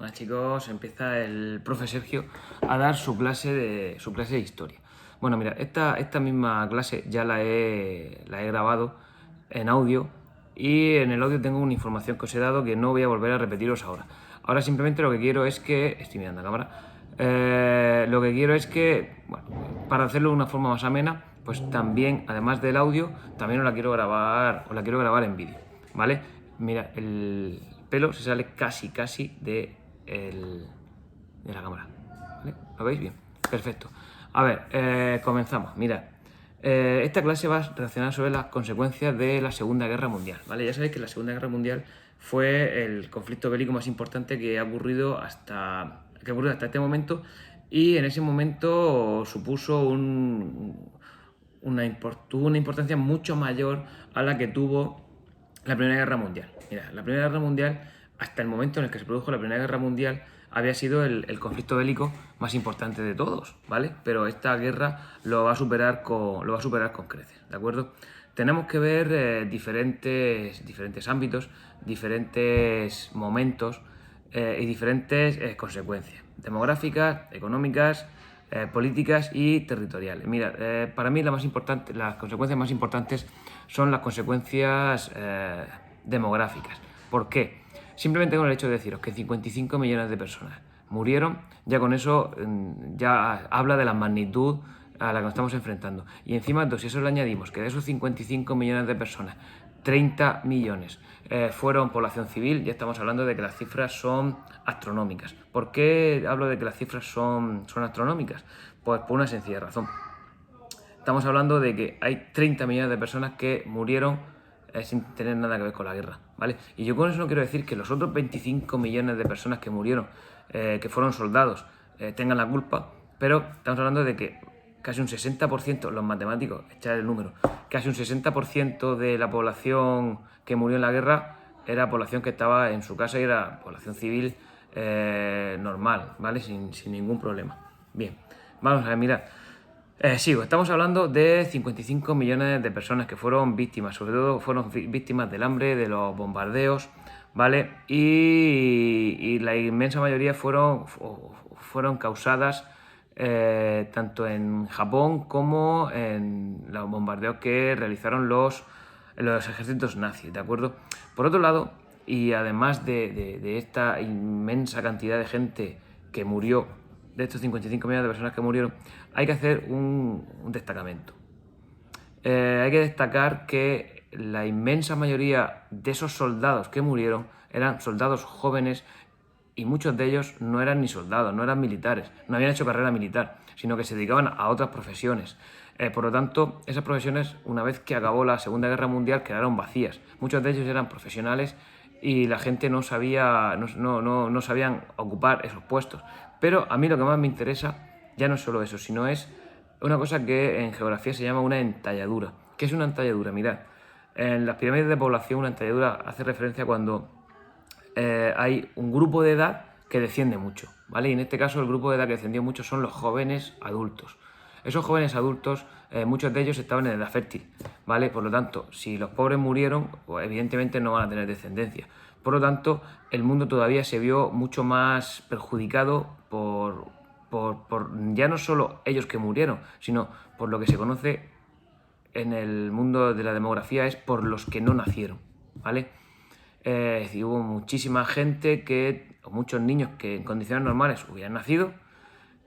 Bueno, chicos, empieza el profe Sergio a dar su clase de historia. Bueno, mira, esta misma clase ya la he grabado en audio y en el audio tengo una información que os he dado que no voy a volver a repetiros ahora. Ahora simplemente lo que quiero es que... Estoy mirando a cámara. Lo que quiero es que, bueno, para hacerlo de una forma más amena, pues también, además del audio, también os la quiero grabar en vídeo, ¿vale? Mira, el pelo se sale casi de la cámara, ¿vale? ¿Lo veis bien? Perfecto. A ver, comenzamos. Mirad, esta clase va a relacionar sobre las consecuencias de la Segunda Guerra Mundial, ¿vale? Ya sabéis que la Segunda Guerra Mundial fue el conflicto bélico más importante que ha ocurrido hasta este momento, y en ese momento supuso una importancia mucho mayor a la que tuvo la Primera Guerra Mundial. Mira, la Primera Guerra Mundial, hasta el momento en el que se produjo la Primera Guerra Mundial, había sido el conflicto bélico más importante de todos, ¿vale? Pero esta guerra lo va a superar con creces, ¿de acuerdo? Tenemos que ver diferentes ámbitos, diferentes momentos y diferentes consecuencias demográficas, económicas, políticas y territoriales. Mira, para mí las consecuencias más importantes son las consecuencias demográficas. ¿Por qué? Simplemente con el hecho de deciros que 55 millones de personas murieron, ya con eso ya habla de la magnitud a la que nos estamos enfrentando. Y encima, si eso le añadimos que de esos 55 millones de personas, 30 millones fueron población civil, ya estamos hablando de que las cifras son astronómicas. ¿Por qué hablo de que las cifras son astronómicas? Pues por una sencilla razón. Estamos hablando de que hay 30 millones de personas que murieron sin tener nada que ver con la guerra, ¿vale? Y yo con eso no quiero decir que los otros 25 millones de personas que murieron, que fueron soldados, tengan la culpa, pero estamos hablando de que casi un 60%, los matemáticos, echar el número, casi un 60% de la población que murió en la guerra era población que estaba en su casa y era población civil normal, ¿vale? Sin ningún problema. Bien, vamos a ver, mirad. Sigo, estamos hablando de 55 millones de personas que fueron víctimas, sobre todo fueron víctimas del hambre, de los bombardeos, ¿vale? Y la inmensa mayoría fueron causadas tanto en Japón como en los bombardeos que realizaron los ejércitos nazis, ¿de acuerdo? Por otro lado, y además de esta inmensa cantidad de gente que murió, de estos 55 millones de personas que murieron, hay que hacer un destacamento. Hay que destacar que la inmensa mayoría de esos soldados que murieron eran soldados jóvenes y muchos de ellos no eran ni soldados, no eran militares, no habían hecho carrera militar, sino que se dedicaban a otras profesiones. Por lo tanto, esas profesiones, una vez que acabó la Segunda Guerra Mundial, quedaron vacías. Muchos de ellos eran profesionales y la gente no sabían ocupar esos puestos. Pero a mí lo que más me interesa ya no es solo eso, sino es una cosa que en geografía se llama una entalladura. ¿Qué es una entalladura? Mirad, en las pirámides de población una entalladura hace referencia a cuando hay un grupo de edad que desciende mucho, ¿vale? Y en este caso el grupo de edad que descendió mucho son los jóvenes adultos. Esos jóvenes adultos, muchos de ellos estaban en edad fértil, ¿vale? Por lo tanto, si los pobres murieron, pues evidentemente no van a tener descendencia. Por lo tanto, el mundo todavía se vio mucho más perjudicado por ya no solo ellos que murieron, sino por lo que se conoce en el mundo de la demografía, es por los que no nacieron, ¿vale? Hubo muchísima gente o muchos niños que en condiciones normales hubieran nacido,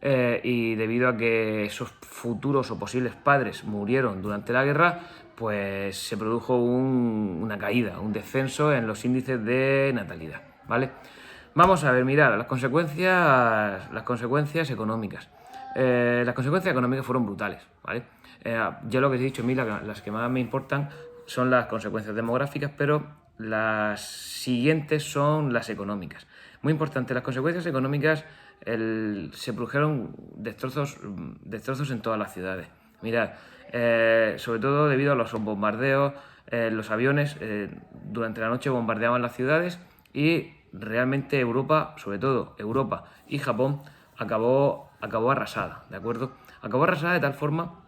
y debido a que esos futuros o posibles padres murieron durante la guerra, pues se produjo una caída, un descenso en los índices de natalidad, ¿vale? Vamos a ver, mirad, las consecuencias económicas. Las consecuencias económicas fueron brutales, ¿vale? Yo lo que he dicho, a mí las que más me importan son las consecuencias demográficas, pero las siguientes son las económicas. Muy importante, las consecuencias económicas, se produjeron destrozos en todas las ciudades. Mirad, sobre todo debido a los bombardeos, los aviones durante la noche bombardeaban las ciudades y realmente Europa, sobre todo Europa y Japón, acabó arrasada, ¿de acuerdo? Acabó arrasada de tal forma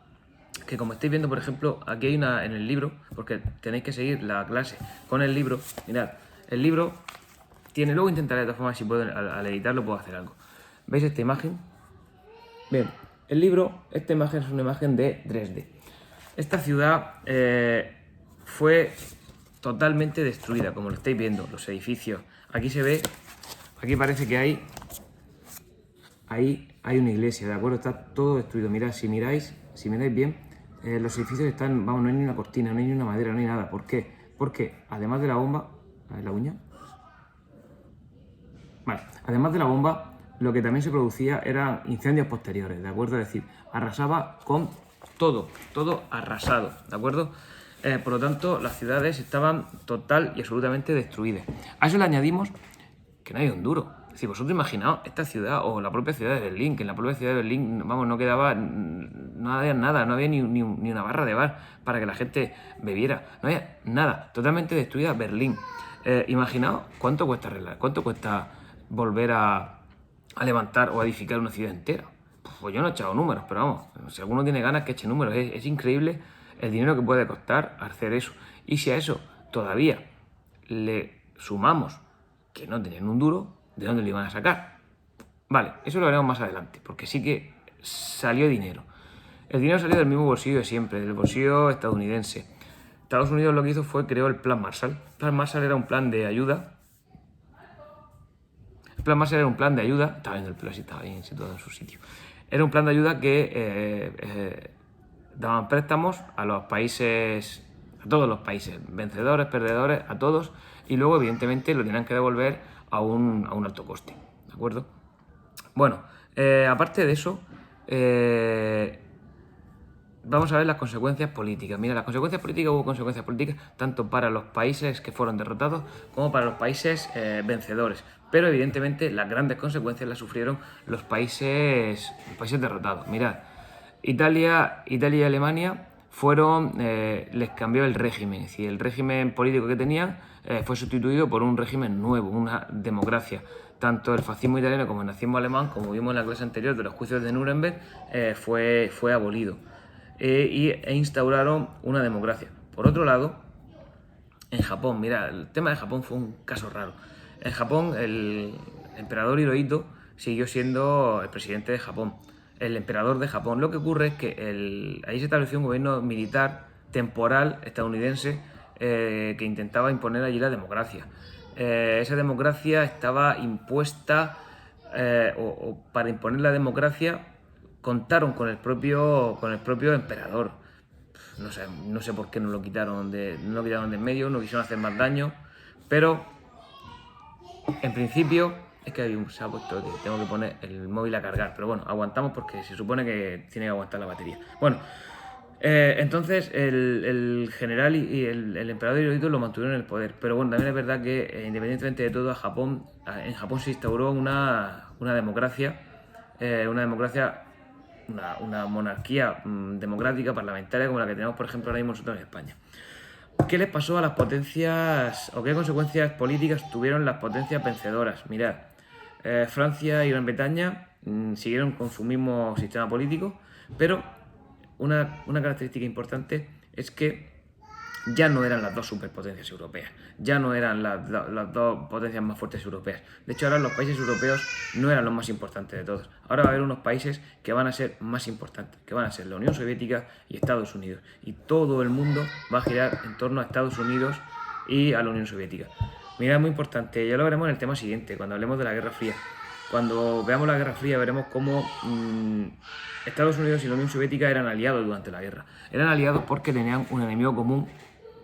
que, como estáis viendo, por ejemplo, aquí hay una en el libro, porque tenéis que seguir la clase con el libro. Mirad, el libro tiene, luego intentaré de todas formas si puedo, al editarlo puedo hacer algo. ¿Veis esta imagen? Bien, el libro, esta imagen es una imagen de Dresde. Esta ciudad fue totalmente destruida, como lo estáis viendo, los edificios. Aquí se ve, aquí parece que hay una iglesia, ¿de acuerdo? Está todo destruido. Mirad, si miráis bien, los edificios están, vamos, no hay ni una cortina, no hay ni una madera, no hay nada. ¿Por qué? Porque además de la bomba, a ver la uña. Vale, además de la bomba, lo que también se producía eran incendios posteriores, ¿de acuerdo? Es decir, arrasaba con todo arrasado, ¿de acuerdo? Por lo tanto, las ciudades estaban total y absolutamente destruidas. A eso le añadimos que no hay un duro. Es decir, vosotros imaginaos esta ciudad o la propia ciudad de Berlín, que en la propia ciudad de Berlín, vamos, no quedaba nada, no había ni una barra de bar para que la gente bebiera, no había nada, totalmente destruida Berlín. Imaginaos cuánto cuesta arreglar, cuánto cuesta volver a levantar o a edificar una ciudad entera. Pues yo no he echado números, pero vamos, si alguno tiene ganas que eche números, es increíble el dinero que puede costar hacer eso. Y si a eso todavía le sumamos que no tenían un duro, ¿de dónde lo iban a sacar? Vale, eso lo veremos más adelante, porque sí que salió dinero. El dinero salió del mismo bolsillo de siempre, del bolsillo estadounidense. Estados Unidos lo que hizo fue creó el Plan Marshall. El Plan Marshall era un plan de ayuda. El Plan Marshall era un plan de ayuda. Estaba viendo el pelo así, estaba bien situado en su sitio. Era un plan de ayuda que daban préstamos a los países, a todos los países, vencedores, perdedores, a todos, y luego evidentemente lo tenían que devolver a un alto coste, ¿de acuerdo? Bueno, aparte de eso, vamos a ver las consecuencias políticas. Mira, las consecuencias políticas, hubo consecuencias políticas tanto para los países que fueron derrotados como para los países vencedores. Pero evidentemente las grandes consecuencias las sufrieron los países derrotados. Mirad, Italia y Alemania les cambió el régimen. Es decir, el régimen político que tenían fue sustituido por un régimen nuevo, una democracia. Tanto el fascismo italiano como el nazismo alemán, como vimos en la clase anterior de los juicios de Nuremberg, fue abolido. E instauraron una democracia. Por otro lado, en Japón, mira, el tema de Japón fue un caso raro. En Japón, el emperador Hirohito siguió siendo el presidente de Japón, el emperador de Japón. Lo que ocurre es que ahí se estableció un gobierno militar temporal estadounidense que intentaba imponer allí la democracia. Esa democracia estaba impuesta, o para imponer la democracia contaron con el propio emperador. No sé por qué no lo quitaron de en medio, no quisieron hacer más daño, pero en principio es que se ha puesto que tengo que poner el móvil a cargar, pero bueno, aguantamos porque se supone que tiene que aguantar la batería. Bueno, entonces el general y el emperador Hirohito lo mantuvieron en el poder, pero bueno, también es verdad que independientemente de todo, en Japón se instauró una democracia, una monarquía democrática parlamentaria como la que tenemos, por ejemplo, ahora mismo nosotros en España. ¿Qué les pasó a las potencias o qué consecuencias políticas tuvieron las potencias vencedoras? Mirad, Francia y Gran Bretaña siguieron con su mismo sistema político, pero una característica importante es que ya no eran las dos superpotencias europeas, ya no eran las dos potencias más fuertes europeas. De hecho, ahora los países europeos no eran los más importantes de todos. Ahora va a haber unos países que van a ser más importantes, que van a ser la Unión Soviética y Estados Unidos. Y todo el mundo va a girar en torno a Estados Unidos y a la Unión Soviética. Mira, es muy importante, ya lo veremos en el tema siguiente, cuando hablemos de la Guerra Fría. Cuando veamos la Guerra Fría veremos cómo Estados Unidos y la Unión Soviética eran aliados durante la guerra. Eran aliados porque tenían un enemigo común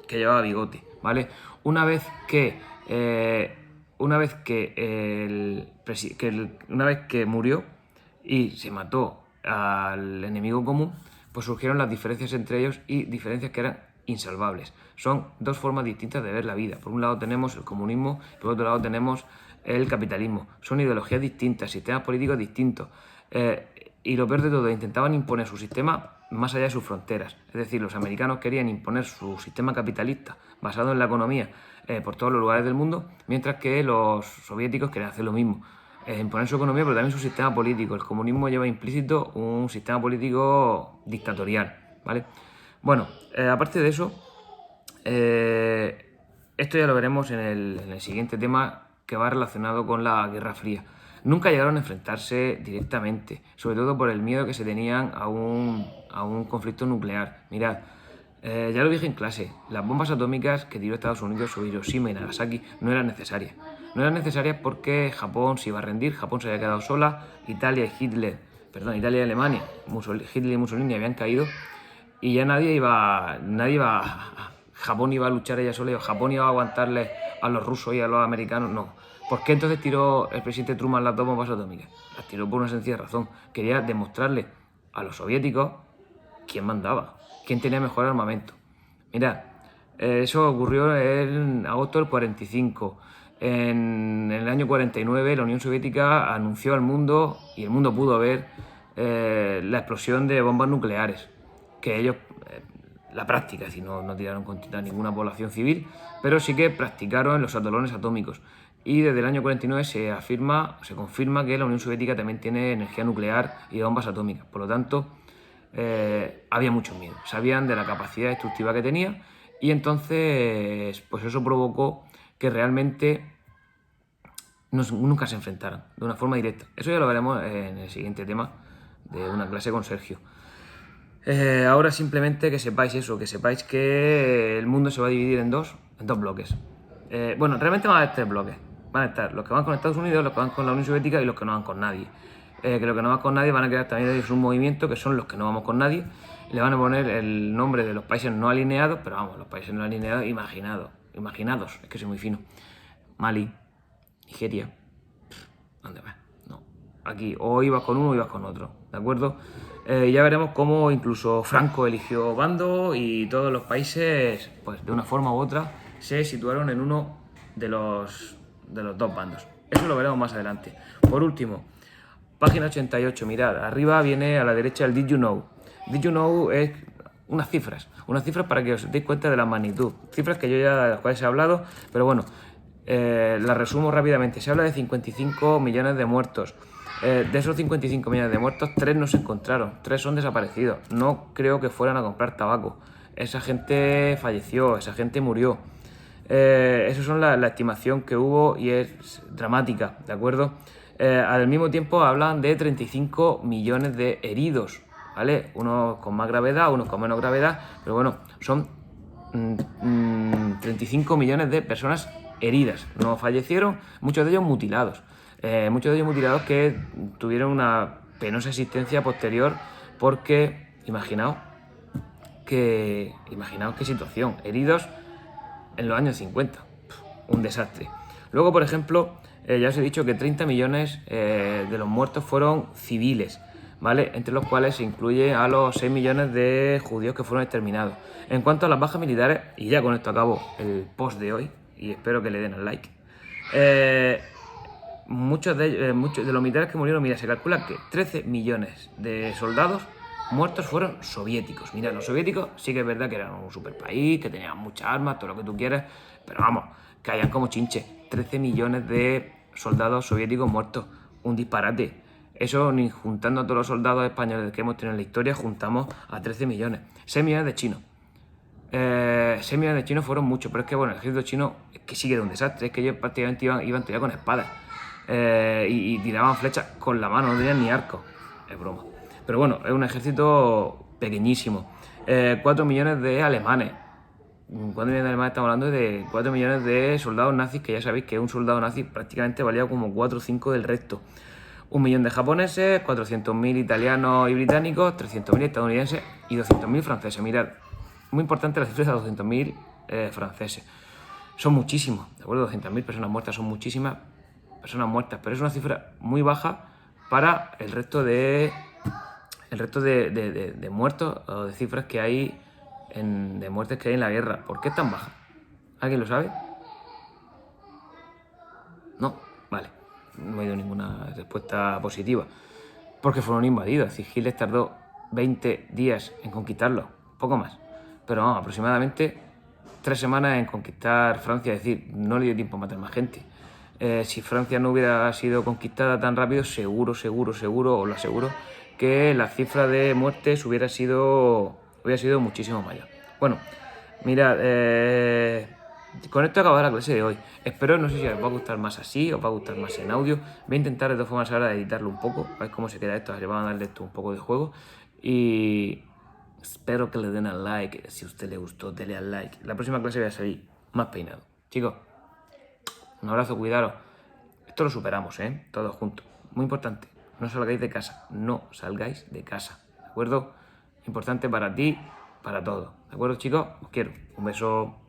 que llevaba bigote, ¿vale? Una vez que murió y se mató al enemigo común, pues surgieron las diferencias entre ellos y diferencias que eran insalvables. Son dos formas distintas de ver la vida. Por un lado tenemos el comunismo, por otro lado tenemos el capitalismo. Son ideologías distintas, sistemas políticos distintos. Y lo peor de todo, intentaban imponer su sistema más allá de sus fronteras. Es decir, los americanos querían imponer su sistema capitalista basado en la economía por todos los lugares del mundo, mientras que los soviéticos querían hacer lo mismo. Imponer su economía, pero también su sistema político. El comunismo lleva implícito un sistema político dictatorial, ¿vale? Bueno, aparte de eso, esto ya lo veremos en el siguiente tema, que va relacionado con la Guerra Fría. Nunca llegaron a enfrentarse directamente, sobre todo por el miedo que se tenían a un conflicto nuclear. Mirad, ya lo dije en clase, las bombas atómicas que tiró Estados Unidos sobre Hiroshima y Nagasaki no eran necesarias. No eran necesarias porque Japón se iba a rendir, Japón se había quedado sola, Italia y Alemania, Hitler y Mussolini habían caído y ya Japón iba a luchar ella sola, Japón iba a aguantarle a los rusos y a los americanos, no. ¿Por qué entonces tiró el presidente Truman las dos bombas atómicas? Las tiró por una sencilla razón, quería demostrarle a los soviéticos quién mandaba, quién tenía mejor armamento. Mirad, eso ocurrió en agosto del 45. En el año 49 la Unión Soviética anunció al mundo, y el mundo pudo ver, la explosión de bombas nucleares, que ellos, la práctica, es decir, no tiraron contra ninguna población civil, pero sí que practicaron en los atolones atómicos. Y desde el año 49 se confirma que la Unión Soviética también tiene energía nuclear y bombas atómicas. Por lo tanto, había mucho miedo. Sabían de la capacidad destructiva que tenía y entonces pues eso provocó que realmente nunca se enfrentaran de una forma directa. Eso ya lo veremos en el siguiente tema de una clase con Sergio. Ahora simplemente que sepáis eso, que sepáis que el mundo se va a dividir en dos bloques. Bueno, realmente van a haber 3 bloques. Van a estar los que van con Estados Unidos, los que van con la Unión Soviética y los que no van con nadie. Que los que no van con nadie van a crear también un movimiento que son los que no vamos con nadie. Le van a poner el nombre de los países no alineados, pero vamos, los países no alineados imaginados, es que soy muy fino. Mali, Nigeria, ¿dónde vas? No, aquí o ibas con uno o ibas con otro, ¿de acuerdo? Ya veremos cómo incluso Franco eligió bando y todos los países, pues de una forma u otra, se situaron en uno de los dos bandos. Eso lo veremos más adelante. Por último, página 88, mirad, arriba viene a la derecha el Did You Know. Did You Know es unas cifras para que os deis cuenta de la magnitud. Cifras que yo ya de las cuales he hablado, pero bueno, las resumo rápidamente. Se habla de 55 millones de muertos. De esos 55 millones de muertos, 3 no se encontraron, 3 son desaparecidos. No creo que fueran a comprar tabaco. Esa gente falleció, esa gente murió. Esa son la estimación que hubo y es dramática, ¿de acuerdo? Al mismo tiempo hablan de 35 millones de heridos, ¿vale? Unos con más gravedad, unos con menos gravedad, pero bueno, son 35 millones de personas heridas. No fallecieron, muchos de ellos mutilados. Muchos de ellos mutilados que tuvieron una penosa existencia posterior porque, imaginaos qué situación, heridos en los años 50, un desastre. Luego, por ejemplo, ya os he dicho que 30 millones de los muertos fueron civiles, ¿vale? Entre los cuales se incluye a los 6 millones de judíos que fueron exterminados. En cuanto a las bajas militares, y ya con esto acabo el post de hoy, y espero que le den al like, muchos de los militares que murieron, mira, se calcula que 13 millones de soldados muertos fueron soviéticos. Mira, los soviéticos sí que es verdad que eran un super país, que tenían muchas armas, todo lo que tú quieras, pero vamos, caían como chinches. 13 millones de soldados soviéticos muertos, un disparate. Eso, ni juntando a todos los soldados españoles que hemos tenido en la historia, juntamos a 13 millones. 6 millones de chinos. 6 millones de chinos fueron muchos, pero es que bueno, el ejército chino es que sigue de un desastre, es que ellos prácticamente iban todavía con espadas y tiraban flechas con la mano, no tenían ni arco. Es broma. Pero bueno, es un ejército pequeñísimo. 4 millones de alemanes. 4 millones de alemanes, estamos hablando de 4 millones de soldados nazis, que ya sabéis que un soldado nazi prácticamente valía como 4 o 5 del resto. 1 millón de japoneses, 400.000 italianos y británicos, 300.000 estadounidenses y 200.000 franceses. Mirad, muy importante la cifra de 200.000 franceses. Son muchísimos, ¿de acuerdo? 200.000 personas muertas son muchísimas personas muertas, pero es una cifra muy baja para el resto de muertos o de cifras que hay de muertes que hay en la guerra. ¿Por qué es tan baja? ¿Alguien lo sabe? No, vale, no he oído ninguna respuesta positiva. Porque fueron invadidos, es decir, Hitler tardó 20 días en conquistarlo, poco más. Pero vamos, aproximadamente 3 semanas en conquistar Francia, es decir, no le dio tiempo a matar más gente. Si Francia no hubiera sido conquistada tan rápido, seguro, os lo aseguro, que la cifra de muertes hubiera sido muchísimo mayor. Bueno, mirad, Con esto acaba la clase de hoy. Espero, no sé si os va a gustar más así, os va a gustar más en audio. Voy a intentar de todas formas ahora editarlo un poco, a ver cómo se queda esto, así van a darle esto un poco de juego. Y espero que le den al like, si a usted le gustó, dele al like. La próxima clase voy a salir más peinado. Chicos, un abrazo, cuidaros. Esto lo superamos, ¿eh? Todos juntos. Muy importante, no salgáis de casa, no salgáis de casa, ¿de acuerdo? Importante para ti, para todos, ¿de acuerdo, chicos? Os quiero. Un beso.